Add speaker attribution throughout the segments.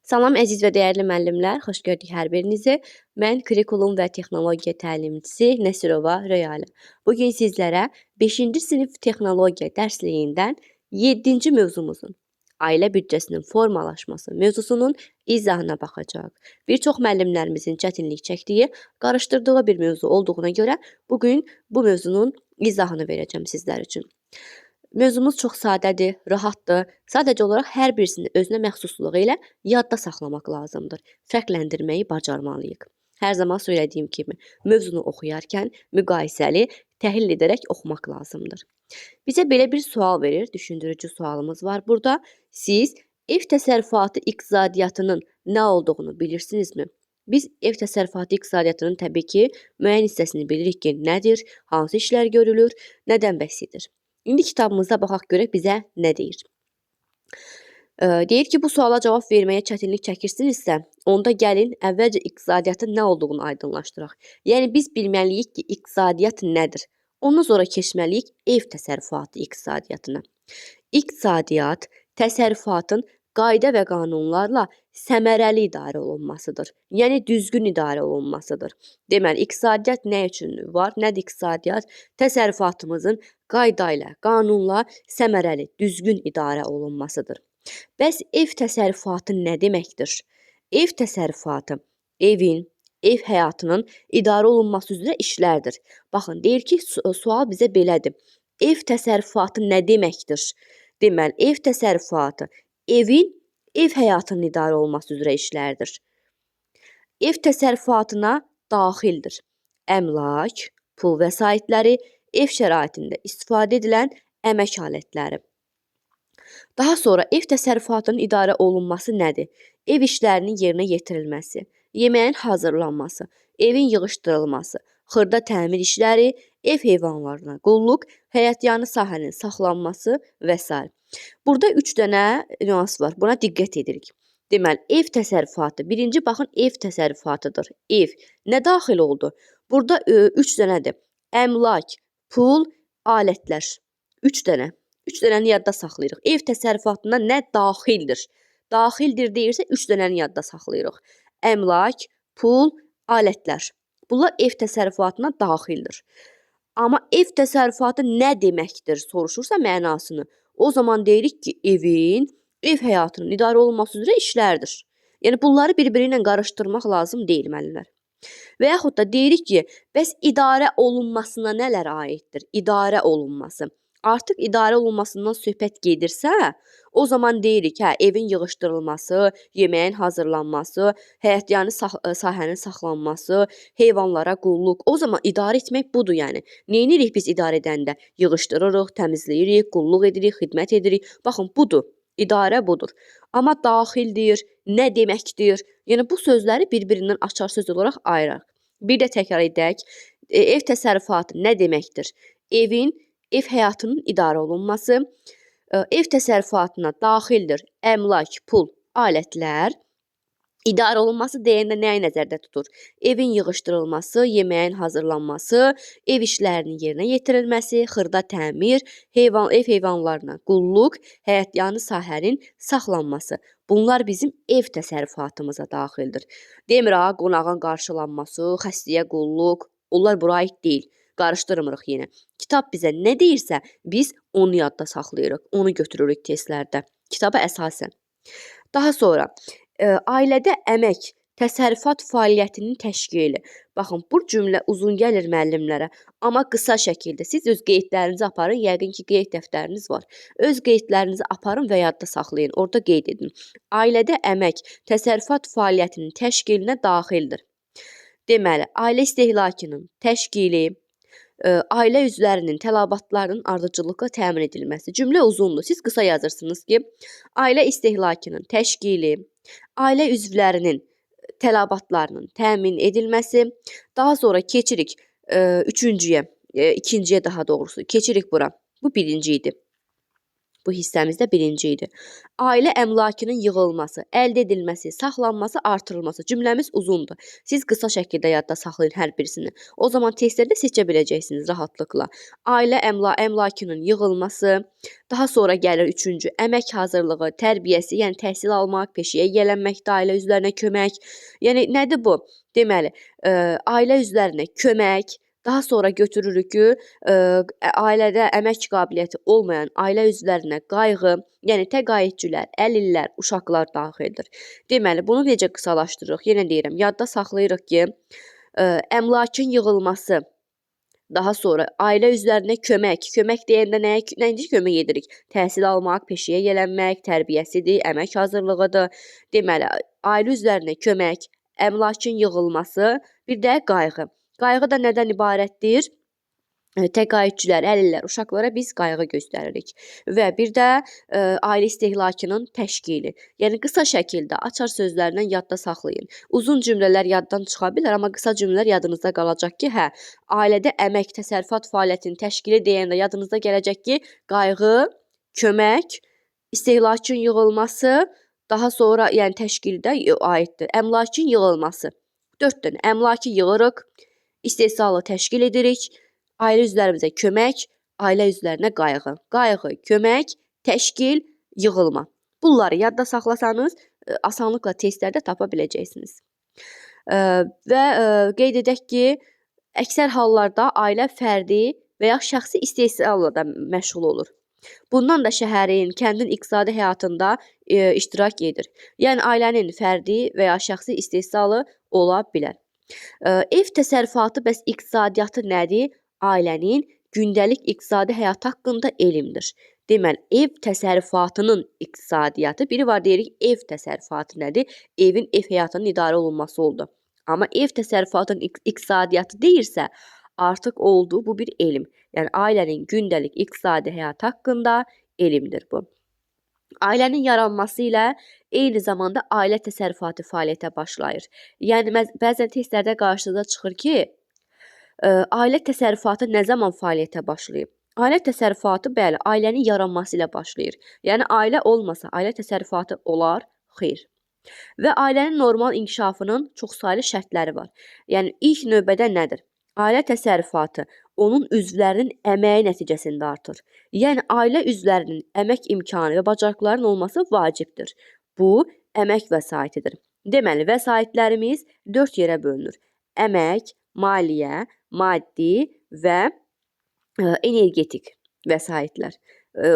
Speaker 1: Salam əziz və dəyərli müəllimlər, xoş gördük hər birinizi. Mən kurikulum və texnologiya təlimçisi Nəsirova Röyalı. Bu gün sizlərə 5-ci sinif texnologiya dərsliyindən 7-ci mövzumuzun ailə büdcəsinin formalaşması mövzusunun izahına baxacağıq. Bir çox müəllimlərimizin çətinlik çəkdiyi, qarışdırdığı bir mövzu olduğuna görə bu gün bu mövzunun izahını verəcəm sizlər üçün. Mövzumuz çox sadədir, rahatdır. Sadəcə olaraq hər birisini özünə məxsusluğu ilə yadda saxlamaq lazımdır. Fərqləndirməyi bacarmalıyıq. Hər zaman söylədiyim kimi, mövzunu oxuyarkən müqayisəli, təhlil edərək oxumaq lazımdır. Bizə belə bir sual verir, düşündürücü sualımız var burada. Siz ev təsərrüfatı iqtisadiyyatının nə olduğunu bilirsinizmi? Biz ev təsərrüfatı iqtisadiyyatının təbii ki, müəyyən hissəsini bilirik ki, nədir, hansı işlər görülür, nədən bəhs edir. İndi kitabımızda baxaq görək bizə nə deyir. Deyir ki, bu suala cavab verməyə çətinlik çəkirsinizsə, onda gəlin əvvəlcə iqtisadiyyatın nə olduğunu aydınlaşdıraq. Yəni biz bilməliyik ki, iqtisadiyyat nədir? Ondan sonra keçməliyik ev təsərrüfatı iqtisadiyyatına. İqtisadiyyat təsərrüfatın qayda və qanunlarla səmərəli idarə olunmasıdır. Yəni düzgün idarə olunmasıdır. Deməli, iqtisadiyyat nə üçün var? Nədir iqtisadiyyat? Təsərrüfatımızın qayda ilə, qanunla səmərəli, düzgün idarə olunmasıdır. Bəs ev təsərrüfatı nə deməkdir? Ev təsərrüfatı evin, ev həyatının idarə olunması üzrə işlərdir. Baxın, deyir ki, sual bizə belədir. Ev təsərrüfatı nə deməkdir? Deməli, ev təsərrüfatı evin, ev həyatının idarə olunması üzrə işlərdir. Ev təsərrüfatına daxildir. Əmlak, pul vəsaitləri, ev şəraitində istifadə edilən əmək alətləri. Daha sonra ev təsərrüfatının idarə olunması nədir? Ev işlərinin yerinə yetirilməsi, yeməyin hazırlanması, evin yığışdırılması, xırda təmir işləri, ev heyvanlarına qulluq, həyətyanı sahənin saxlanması və s. Burada 3 dənə nüans var. Buna diqqət edirik. Deməli, ev təsərrüfatı. Birinci, baxın, ev təsərrüfatıdır. Ev. Nə daxil oldu? Burada 3 dənədir. Əmlak, pul, alətlər. 3 dənə. 3 dənəni yadda saxlayırıq. Ev təsərrüfatına nə daxildir? Daxildir deyirsə 3 dənəni yadda saxlayırıq. Əmlak, pul, alətlər. Bunlar ev təsərrüfatına daxildir. Amma ev təsərrüfatı nə deməkdir soruşursa mənasını, o zaman deyirik ki, evin, ev həyatının idarə olunması üzrə işlərdir. Yəni bunları bir-biri ilə qarışdırmaq lazım deyil müəllimlər. Və yaxud da deyirik ki, bəs idarə olunmasına nələr aiddir? İdarə olunması. Artıq idarə olunmasından söhbət gedirsə, o zaman deyirik, evin yığışdırılması, yeməyin hazırlanması, həyətyanı sahənin saxlanması, heyvanlara qulluq. O zaman idarə etmək budur yəni. Neyinirik biz idarə edəndə? Yığışdırırıq, təmizləyirik, qulluq edirik, xidmət edirik. Baxın, budur. İdarə budur. Amma daxildir, nə deməkdir? Yəni bu sözləri bir-birindən açar söz olaraq ayıraq. Bir də təkrar edək. Ev təsərrüfatı nə deməkdir? Evin, ev həyatının idarə olunması, ev təsərrüfatına daxildir əmlak, pul, alətlər. İdarə olunması deyəndə nəyi nəzərdə tutur? Evin yığışdırılması, yeməyin hazırlanması, ev işlərinin yerinə yetirilməsi, xırda təmir, ev heyvanlarına qulluq, həyətyanı sahənin saxlanması. Bunlar bizim ev təsərrüfatımıza daxildir. Demir, qonağın qarşılanması, xəstəyə qulluq, onlar bura aid deyil. Qarışdırmırıq yenə. Kitab bizə nə deyirsə, biz onu yadda saxlayırıq, onu götürürük testlərdə. Kitaba əsasən. Daha sonra, ailədə əmək, təsərrüfat fəaliyyətinin təşkili. Baxın, bu cümlə uzun gəlir müəllimlərə, amma qısa şəkildə siz öz qeydlərinizi aparın, yəqin ki, qeyd dəftəriniz var. Öz qeydlərinizi aparın və yadda saxlayın, orada qeyd edin. Ailədə əmək, təsərrüfat fəaliyyətinin təşkilinə daxildir. Deməli, ailə istehlakının təşkili, ailə üzvlərinin tələbatlarının ardıcıllıqla təmin edilməsi. Cümlə uzundur. Siz qısa yazırsınız ki, ailə istehlakının təşkili, ailə üzvlərinin tələbatlarının təmin edilməsi. Daha sonra keçirik üçüncüyə, ikinciyə daha doğrusu. Keçirik bura. Bu birinci idi. Bu hissəmizdə birinci idi. Ailə əmlakının yığılması, əldə edilməsi, saxlanması, artırılması. Cümləmiz uzundur. Siz qısa şəkildə yadda saxlayın hər birisini. O zaman testlərdə seçə biləcəksiniz rahatlıqla. Ailə əmlakının yığılması, daha sonra gəlir üçüncü, əmək hazırlığı, tərbiyəsi, yəni təhsil almaq, peşəyə yiyələnməkdə ailə üzvlərinə kömək. Yəni nədir bu? Deməli, ailə üzvlərinə kömək, daha sonra götürürük ki, ailədə əmək qabiliyyəti olmayan ailə üzvlərinə qayğı, yəni təqaüdçülər, əlillər, uşaqlar daxildir. Deməli, bunu necə qısalaşdırırıq? Yenə deyirəm, yadda saxlayırıq ki, əmlakın yığılması, daha sonra ailə üzvlərinə kömək. Kömək deyəndə nəyə kömək edirik? Təhsil almaq, peşəyə yiyələnmək, tərbiyəsidir, əmək hazırlığıdır. Deməli, ailə üzvlərinə kömək, əmlakın yığılması, bir də qayğı. Qayğı da nədən ibarətdir? Təqaüdçülər, əlillər, uşaqlara biz qayğı göstəririk. Və bir də ailə istehlakının təşkili. Yəni qısa şəkildə açar sözlərlə yadda saxlayın. Uzun cümlələr yaddan çıxa bilər, amma qısa cümlələr yadınızda qalacaq ki, ailədə əmək, təsərrüfat fəaliyyətinin təşkili deyəndə yadınızda gələcək ki, qayğı, kömək, istehlakın yığılması, daha sonra yəni təşkildə aiddir. Əmlakın yığılması. 4 dənə əmlakı yığırıq, istehsalı təşkil edirik, ailə üzvlərimizə kömək, ailə üzvlərinə qayğı. Qayğı, kömək, təşkil, yığılma. Bunları yadda saxlasanız, asanlıqla testlərdə tapa biləcəksiniz. Və qeyd edək ki, əksər hallarda ailə fərdi və ya şəxsi istehsalla da məşğul olur. Bundan da şəhərin, kəndin iqtisadi həyatında iştirak edir. Yəni ailənin fərdi və ya şəxsi istehsalı ola bilər. Ev təsərrüfatı bəs iqtisadiyyatı nədir? Ailənin gündəlik iqtisadi həyatı haqqında elmdir. Deməli, ev təsərrüfatının iqtisadiyyatı, biri var deyirik, ev təsərrüfatı nədir? Evin ev həyatının idarə olunması oldu. Amma ev təsərrüfatının iqtisadiyyatı deyirsə, artıq oldu, bu bir elm. Yəni, ailənin gündəlik iqtisadi həyatı haqqında elmdir bu. Ailənin yaranması ilə eyni zamanda ailə təsərrüfatı fəaliyyətə başlayır. Yəni, bəzən testlərdə qarşınıza çıxır ki, ailə təsərrüfatı nə zaman fəaliyyətə başlayıb? Ailə təsərrüfatı, bəli, ailənin yaranması ilə başlayır. Yəni, ailə olmasa, ailə təsərrüfatı olar? Xeyr. Və ailənin normal inkişafının çoxsaylı şərtləri var. Yəni, ilk növbədə nədir? Ailə təsərrüfatı onun üzvlərinin əməyi nəticəsində artır. Yəni, ailə üzvlərinin əmək imkanı və bacarıqlarının olması vacibdir. Bu, əmək vəsaitidir. Deməli, vəsaitlərimiz 4 yerə bölünür. Əmək, maliyyə, maddi və energetik vəsaitlər.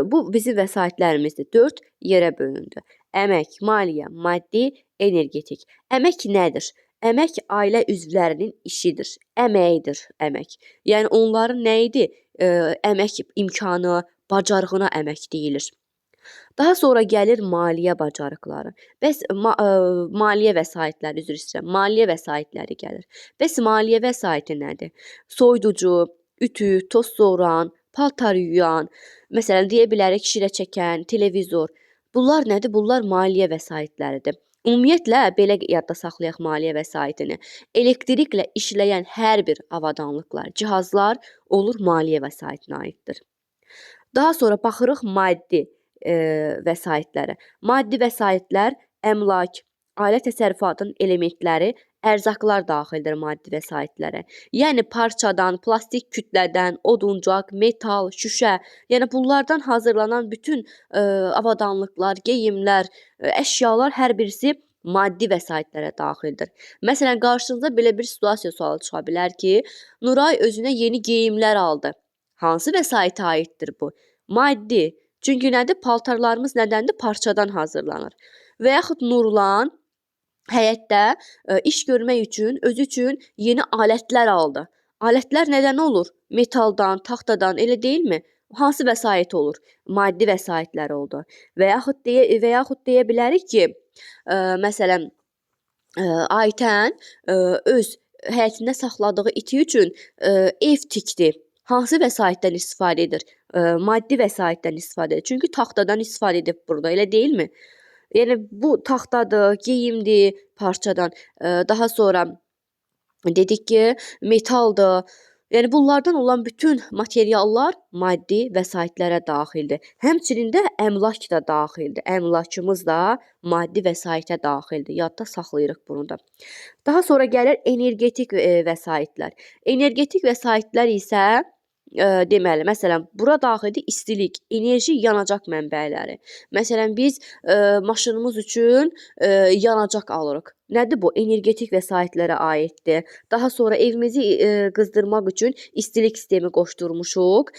Speaker 1: Bu, bizim vəsaitlərimizdir. 4 yerə bölündü. Əmək, maliyyə, maddi, energetik. Əmək nədir? Əmək ailə üzvlərinin işidir, əməyidir əmək. Yəni, onların nə idi? Əmək imkanı, bacarığına əmək deyilir. Daha sonra gəlir maliyyə bacarıqları. Bəs maliyyə vəsaitləri, üzr istəyirəm, maliyyə vəsaitləri gəlir. Bəs maliyyə vəsaiti nədir? Soyuducu, ütü, toz soğuran, paltar yuyan, məsələn, deyə bilərik şirə çəkən, televizor. Bunlar nədir? Bunlar maliyyə vəsaitləridir. Ümumiyyətlə, belə yadda saxlayaq maliyyə vəsaitini. Elektriklə işləyən hər bir avadanlıqlar, cihazlar olur maliyyə vəsaitinə aiddir. Daha sonra baxırıq maddi vəsaitlərə. Maddi vəsaitlər əmlak, ailə təsərrüfatının elementləri, ərzaqlar daxildir maddi vəsaitlərə. Yəni, parçadan, plastik kütlədən, oduncaq, metal, şüşə, yəni bunlardan hazırlanan bütün avadanlıqlar, geyimlər, əşyalar hər birisi maddi vəsaitlərə daxildir. Məsələn, qarşınıza belə bir situasiya sualı çıxa bilər ki, Nuray özünə yeni geyimlər aldı. Hansı vəsaitə aiddir bu? Maddi. Çünki nədir? Paltarlarımız nədəndir? Parçadan hazırlanır. Və yaxud Nurlan həyətdə iş görmək üçün, özü üçün yeni alətlər aldı. Alətlər nədən olur? Metaldan, taxtadan, elə deyilmi? Hansı vəsait olur? Maddi vəsaitlər oldu. Və yaxud deyə bilərik ki, məsələn, Aytən öz həyətində saxladığı iti üçün ev tikdi. Hansı vəsaitdən istifadə edir? Maddi vəsaitdən istifadə edir. Çünki taxtadan istifadə edib burada, elə deyilmi? Yəni, bu taxtadır, geyimdir parçadan. Daha sonra dedik ki, metaldır. Yəni bunlardan olan bütün materiallar maddi vəsaitlərə daxildir. Həmçinin də əmlak da daxildir. Əmlakımız da maddi vəsaitə daxildir. Yadda saxlayırıq bunu da. Daha sonra gəlir energetik vəsaitlər. Energetik vəsaitlər isə deməli, məsələn, bura daxildir istilik, enerji, yanacaq mənbələri. Məsələn, biz maşınımız üçün yanacaq alırıq. Nədir bu? Energetik vəsaitlərə aiddir. Daha sonra evimizi qızdırmaq üçün istilik sistemi qoşdurmuşuq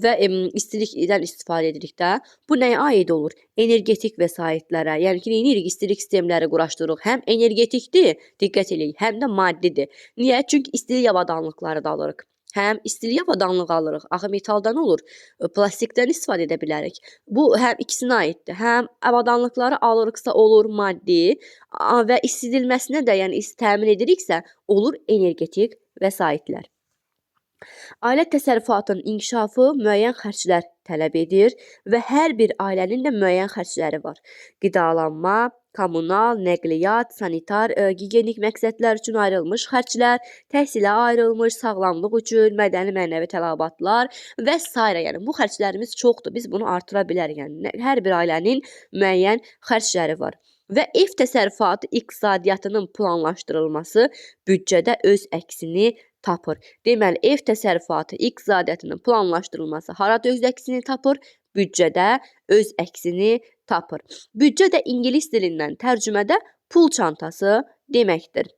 Speaker 1: və istilikdən istifadə edirik də. Bu nəyə aid olur? Energetik vəsaitlərə. Yəni ki, neyinirik? İstilik sistemləri quraşdırırıq. Həm energetikdir, diqqət eləyin, həm də maddidir. Niyə? Çünki istilik avadanlıqları da alırıq. Həm istilik avadanlığı alırıq. Axı metaldan olur. Plastikdən istifadə edə bilərik. Bu həm ikisinə aiddir. Həm avadanlıqları alırıqsa olur maddi və isidilməsinə də, yəni təmin ediriksə, olur energetik vəsaitlər. Ailə təsərrüfatının inkişafı müəyyən xərclər tələb edir və hər bir ailənin də müəyyən xərcləri var. Qidalanma, kommunal, nəqliyyat, sanitar, gigiyenik məqsədlər üçün ayrılmış xərclər, təhsilə ayrılmış, sağlamlıq üçün, mədəni mənəvi tələbatlar və s. Yəni bu xərclərimiz çoxdur. Biz bunu artıra bilərik. Yəni hər bir ailənin müəyyən xərcləri var. Və ev təsərrüfatı iqtisadiyyatının planlaşdırılması büdcədə öz əksini tapır. Deməli, ev təsərrüfatı iqtisadiyyatının planlaşdırılması harada öz əksini tapır? Büdcədə öz əksini tapır. Büdcə də ingilis dilindən tərcümədə pul çantası deməkdir.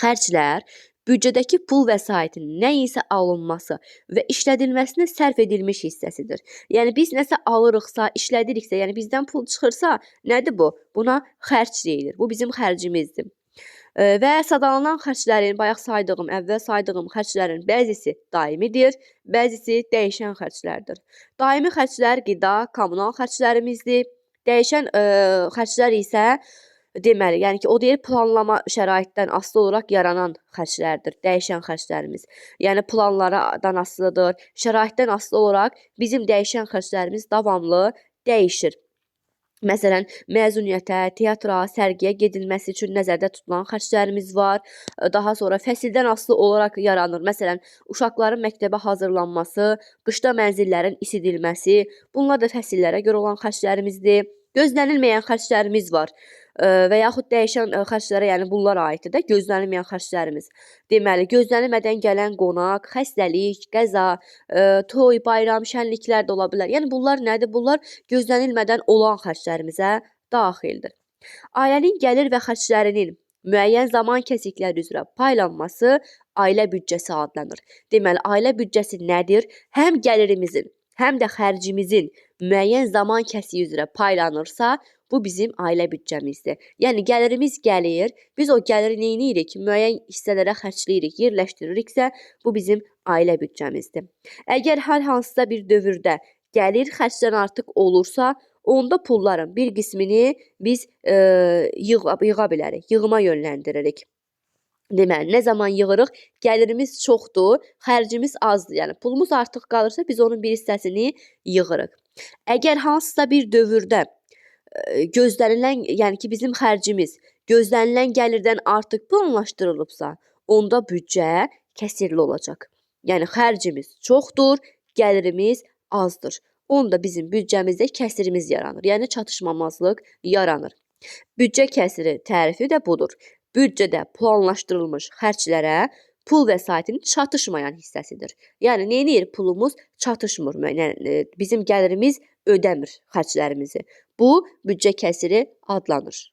Speaker 1: Xərclər büdcədəki pul vəsaitinin nəyinsə alınması və işlədilməsinə sərf edilmiş hissəsidir. Yəni biz nəsə alırıqsa, işlədiriksə, yəni bizdən pul çıxırsa, nədir bu? Buna xərc deyilir. Bu bizim xərcimizdir. Və sadalanan xərclərin, bayaq əvvəl saydığım xərclərin bəzisi daimidir, bəzisi dəyişən xərclərdir. Daimi xərclər qida, kommunal xərclərimizdir. Dəyişən xərclər isə deməli, yəni ki, o deyir planlama şəraitdən asılı olaraq yaranan xərclərdir, dəyişən xərclərimiz. Yəni planlardan asılıdır, şəraitdən asılı olaraq bizim dəyişən xərclərimiz davamlı dəyişir. Məsələn, məzuniyyətə, teatra, sərgiyə gedilməsi üçün nəzərdə tutulan xərclərimiz var. Daha sonra fəsildən asılı olaraq yaranır. Məsələn, uşaqların məktəbə hazırlanması, qışda mənzillərin isidilməsi, bunlar da fəsillərə görə olan xərclərimizdir. Gözlənilməyən xərclərimiz var və yaxud dəyişən xərclərə, yəni bunlar aiddir də gözlənilməyən xərclərimiz. Deməli, gözlənilmədən gələn qonaq, xəstəlik, qəza, toy, bayram, şənliklər də ola bilər. Yəni bunlar nədir? Bunlar gözlənilmədən olan xərclərimizə daxildir. Ailənin gəlir və xərclərinin müəyyən zaman kəsikləri üzrə paylanması ailə büdcəsi adlanır. Deməli, ailə büdcəsi nədir? Həm gəlirimizin, həm də xərcimizin müəyyən zaman kəsiyi üzrə paylanırsa, bu bizim ailə büdcəmizdir. Yəni gəlirimiz gəlir, biz o gəliri neyləyirik? Müəyyən hissələrə xərcləyirik, yerləşdiririksə, bu bizim ailə büdcəmizdir. Əgər hər hansısa bir dövrdə gəlir xərcdən artıq olursa, onda pulların bir qismini biz yığa bilərik, yığıma yönləndiririk. Deməli, nə zaman yığırıq? Gəlirimiz çoxdur, xərcimiz azdır. Yəni pulumuz artıq qalırsa, biz onun bir hissəsini yığırıq. Əgər hansısa bir dövrdə gözlənilən, yəni ki, bizim xərcimiz gözlənilən gəlirdən artıq planlaşdırılıbsa, onda büdcə kəsirli olacaq. Yəni xərcimiz çoxdur, gəlirimiz azdır. Onda bizim büdcəmizdə kəsirimiz yaranır. Yəni çatışmamazlıq yaranır. Büdcə kəsiri tərifi də budur. Büdcədə planlaşdırılmış xərclərə pul vəsaitinin çatışmayan hissəsidir. Yəni neynir? Pulumuz çatışmır. Yəni bizim gəlirimiz ödəmir xərclərimizi. Bu büdcə kəsiri adlanır.